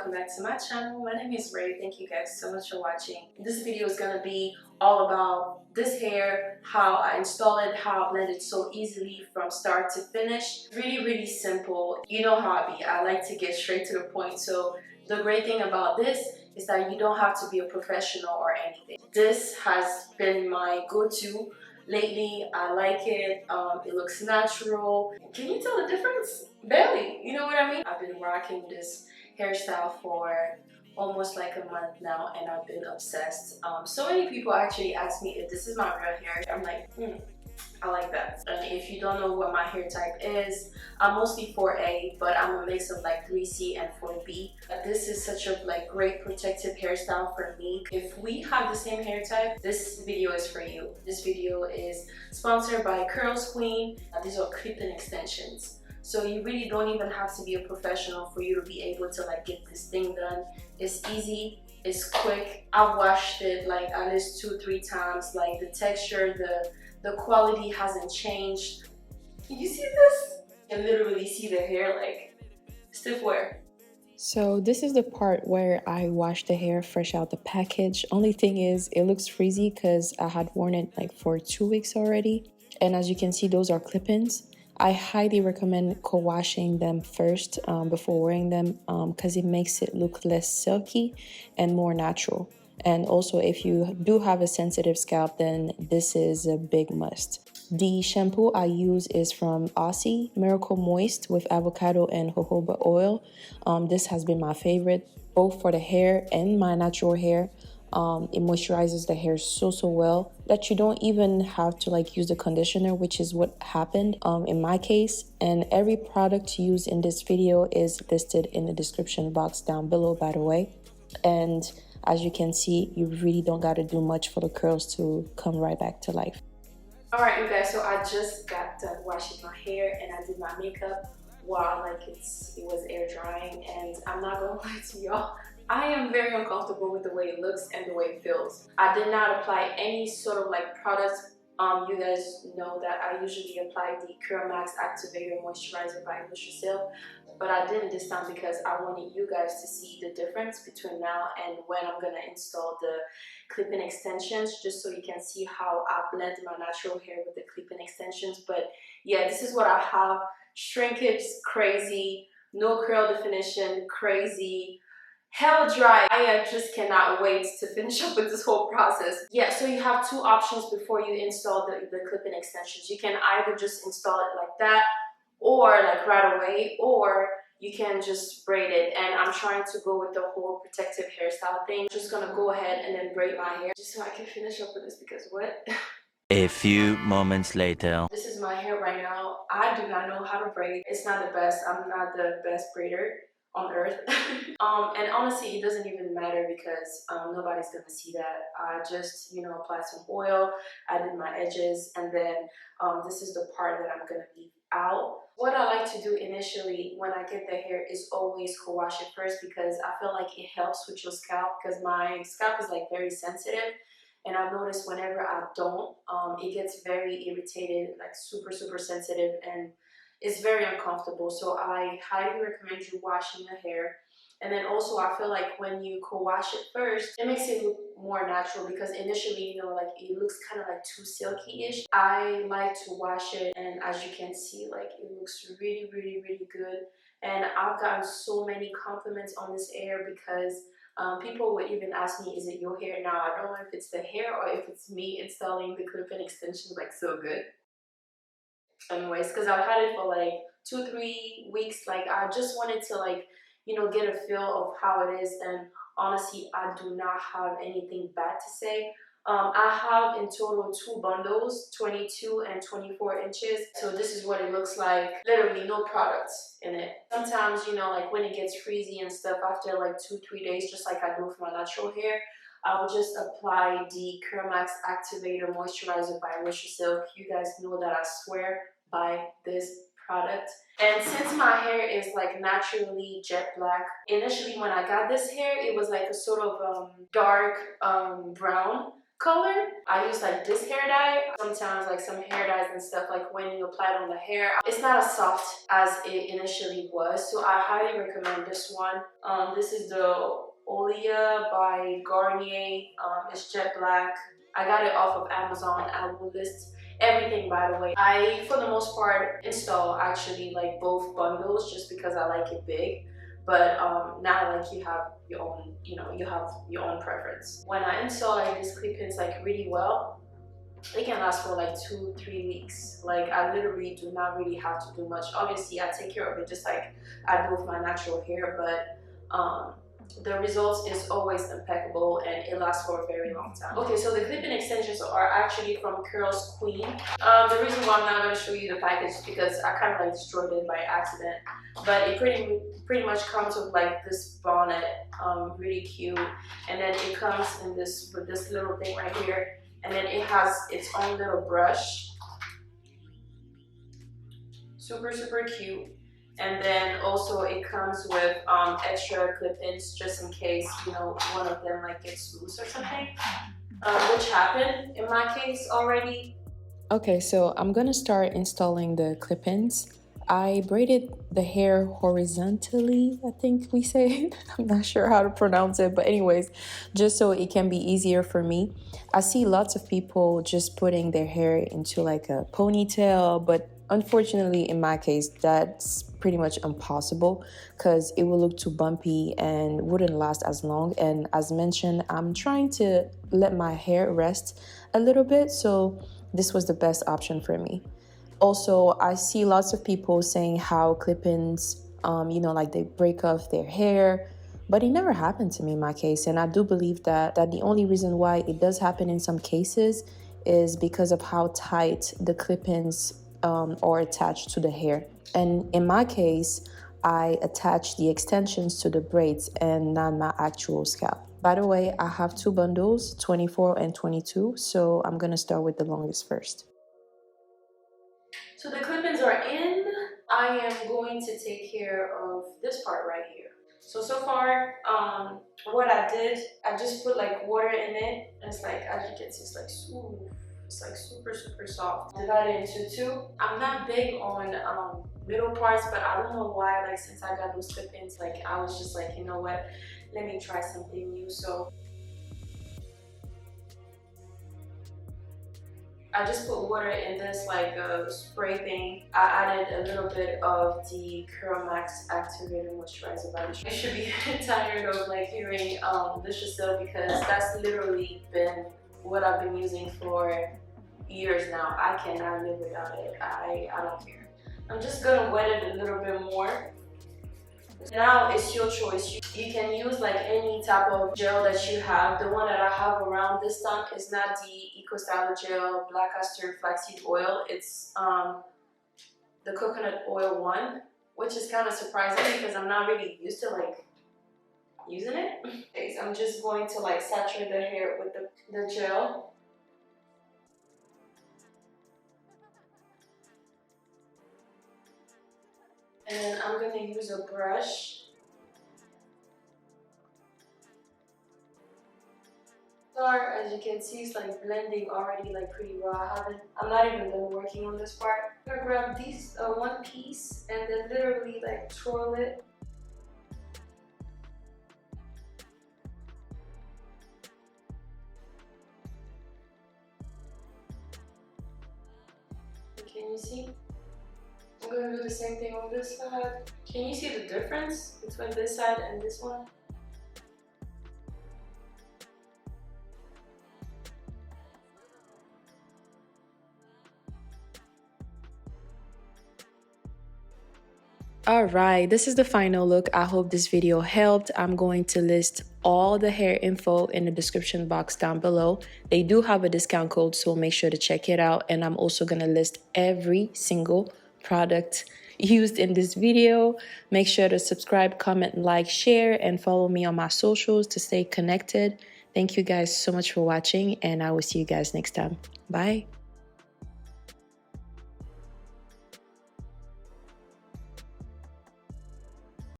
welcome back to my channel. My name is Ray. Thank you guys so much for watching. This video is gonna be all about this hair, how I install it, how I blend it so easily from start to finish. Really simple. You know how I be. I like to get straight to the point. So the great thing about this is that you don't have to be a professional or anything. This has been my go-to lately. I like it. It looks natural. Can you tell the difference? Barely. You know what I mean? I've been rocking this hairstyle for almost like a month now, and I've been obsessed. So many people actually ask me if this is my real hair. I'm like, I like that. And if you don't know what my hair type is, I'm mostly 4A, but I'm a mix of like 3C and 4B. This is such a great protective hairstyle for me. If we have the same hair type, this video is for you. This video is sponsored by CURLSQUEEN. These are clip-in extensions. So you really don't even have to be a professional for you to be able to get this thing done. It's easy, it's quick. I've washed it at least 2-3 times. The texture, the quality hasn't changed. You see this? You can literally see the hair stiff wear. So this is the part where I wash the hair fresh out the package. Only thing is it looks frizzy because I had worn it for 2 weeks already. And as you can see, those are clip-ins. I highly recommend co-washing them first before wearing them because it makes it look less silky and more natural. And also, if you do have a sensitive scalp, then this is a big must. The shampoo I use is from Aussie Miracle Moist with avocado and jojoba oil. This has been my favorite, both for the hair and my natural hair. It moisturizes the hair so well that you don't even have to use the conditioner, which is what happened in my case. And every product used in this video is listed in the description box down below, by the way. And as you can see, you really don't got to do much for the curls to come right back to life. Alright you guys, so I just got done washing my hair and I did my makeup while it was air drying, and I'm not gonna lie to y'all, I am very uncomfortable with the way it looks and the way it feels. I did not apply any sort of products. You guys know that I usually apply the CurlMax Activator Moisturizer by Lustrasilk, but I didn't this time because I wanted you guys to see the difference between now and when I'm gonna install the clip-in extensions, just so you can see how I blend my natural hair with the clip-in extensions. But yeah, this is what I have. Shrinkage crazy, no curl definition crazy, hell dry. I just cannot wait to finish up with this whole process. Yeah, so you have two options before you install the clip-in extensions. You can either just install it like that, or right away, or you can just braid it. And I'm trying to go with the whole protective hairstyle thing. I'm just gonna go ahead and then braid my hair just so I can finish up with this, because what? A few moments later. This is my hair right now. I do not know how to braid. It's not the best. I'm not the best braider on earth. And honestly, it doesn't even matter because nobody's gonna see that. I just applied some oil, added my edges, and then this is the part that I'm gonna leave out. What I like to do initially when I get the hair is always co-wash it first, because I feel like it helps with your scalp, because my scalp is very sensitive. And I've noticed whenever I don't, it gets very irritated, super sensitive, and it's very uncomfortable. So I highly recommend you washing your hair. And then also I feel like when you co-wash it first, it makes it look more natural, because initially, it looks kind of too silky-ish. I like to wash it, and as you can see, it looks really good. And I've gotten so many compliments on this hair because people would even ask me, is it your hair? Now, I don't know if it's the hair or if it's me installing the clip-in extensions so good. Anyways, because I've had it for 2-3 weeks. I just wanted to get a feel of how it is, and honestly, I do not have anything bad to say. I have in total 2 bundles, 22 and 24 inches. So this is what it looks like. Literally no products in it. Sometimes, when it gets frizzy and stuff after 2-3 days, just like I do for my natural hair, I will just apply the CurlMax Activator Moisturizer by Lustrasilk. You guys know that I swear by this product. And since my hair is naturally jet black, initially when I got this hair, it was a sort of dark brown color. I use like this hair dye. Sometimes like some hair dyes and stuff, like when you apply it on the hair, it's not as soft as it initially was. So I highly recommend this one. This is the Olia by Garnier. It's jet black. I got it off of Amazon. I will list everything, by the way. I, for the most part, install actually like both bundles just because I like it big. But now like you have your own, you know, you have your own preference. When I install like these clip-ins like really well, it can last for like 2-3 weeks. Like I literally do not really have to do much. Obviously I take care of it just like I do with my natural hair, but the results is always impeccable and it lasts for a very long time. Okay, so the clip-in extensions are actually from CURLSQUEEN. The reason why I'm not going to show you the package is because I kind of like destroyed it by accident. But it pretty much comes with like this bonnet, really cute, and then it comes in this with this little thing right here, and then it has its own little brush. Super cute. And then also it comes with extra clip-ins just in case, you know, one of them like gets loose or something, which happened in my case already. Okay, so I'm gonna start installing the clip-ins. I braided the hair horizontally, I think we say it. I'm not sure how to pronounce it, but anyways, just so it can be easier for me. I see lots of people just putting their hair into like a ponytail, but unfortunately in my case, that's pretty much impossible because it will look too bumpy and wouldn't last as long. And as mentioned, I'm trying to let my hair rest a little bit, so this was the best option for me. Also, I see lots of people saying how clip-ins, you know, like they break off their hair, but it never happened to me in my case. And I do believe that the only reason why it does happen in some cases is because of how tight the clip-ins are attached to the hair. And in my case, I attach the extensions to the braids and not my actual scalp. By the way, I have two bundles, 24 and 22, so I'm gonna start with the longest first. So the clip-ins are in. I am going to take care of this part right here. So far, what I did, I just put like water in it, and it's like, as you can see, it's like super soft. Divide it into two. I'm not big on middle parts, but I don't know why, like since I got those clip-ins, like I was just like, you know what, let me try something new. So I just put water in this like spray thing. I added a little bit of the Curl Max Activator Moisturizer by Lustrasilk. You should be tired of like hearing Lustrasilk because that's literally been what I've been using for years now. I cannot live without it. I don't care. I'm just gonna wet it a little bit more. Now it's your choice. You can use like any type of gel that you have. The one that I have around this time is not the Ecostyler Gel Black Castor Flaxseed Oil. It's the coconut oil one, which is kind of surprising because I'm not really used to like using it. Okay, so I'm just going to like saturate the hair with the gel. And then I'm going to use a brush. As you can see, it's like blending already like pretty well. I'm not even done working on this part. I'm gonna grab these one piece and then literally like twirl it. Can you see? I'm gonna do the same thing on this side. Can you see the difference between this side and this one? Alright, this is the final look. I hope this video helped. I'm going to list all the hair info in the description box down below. They do have a discount code, so make sure to check it out. And I'm also going to list every single product used in this video. Make sure to subscribe, comment, like, share, and follow me on my socials to stay connected. Thank you guys so much for watching, and I will see you guys next time. Bye.